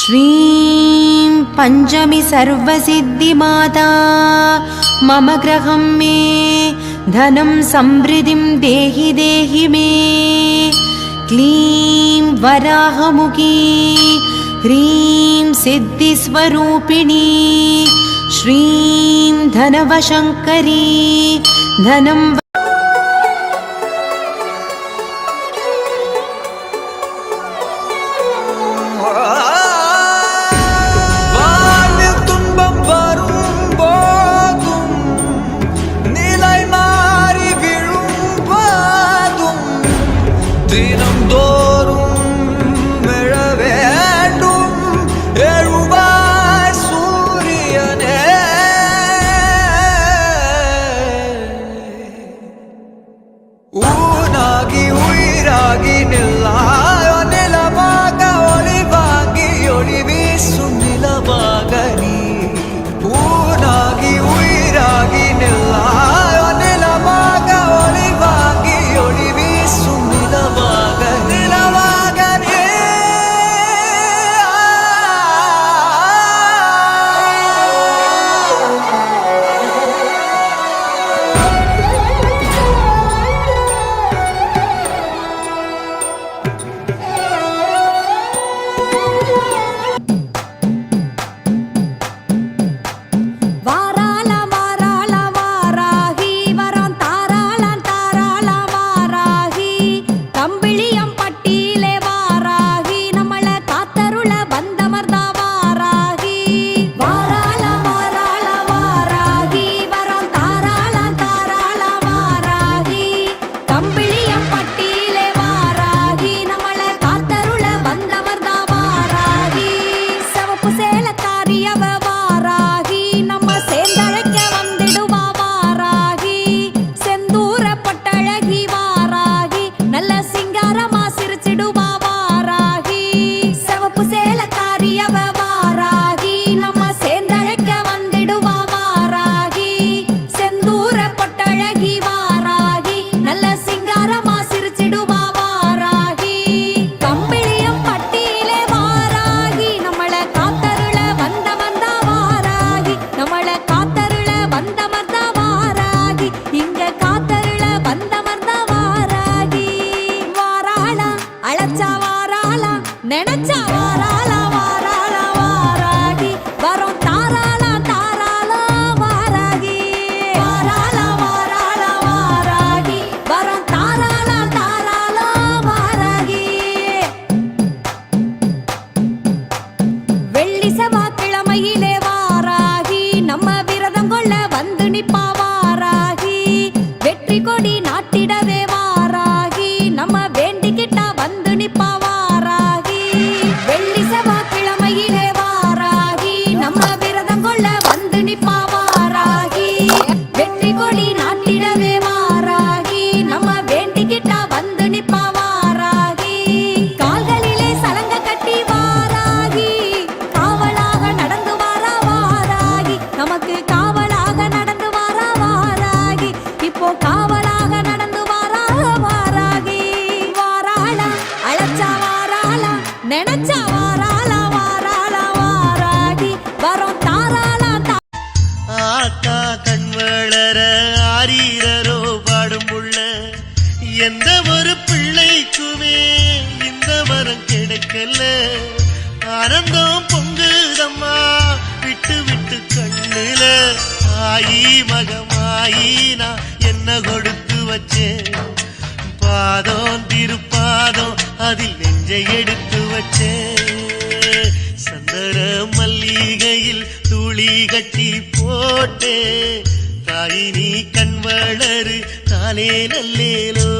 श्रीं पंचमी सर्वसिद्धिमाता मम गृहं मे धनं समृद्धिं देहि देहि मे। क्लीं वराहमुखी ह्रीं सिद्धिस्वरूपिणी श्रीं धनवशङ्करी धनं எந்த ஒரு பிள்ளைக்குமே இந்த வரம் கிடைக்கல. ஆனந்தம் பொங்குதம்மா விட்டு விட்டு கண்ணுல. ஆயி மகமாயி நான் என்ன கொடுத்து வச்சேன். பாதம் திருப்பாதம் அதில் நெஞ்சை எடுத்து வச்சேன். சந்தன மல்லிகையில் துளி கட்டி போட்டே. தாயினி கண் வளரு தானே நல்லேலோ.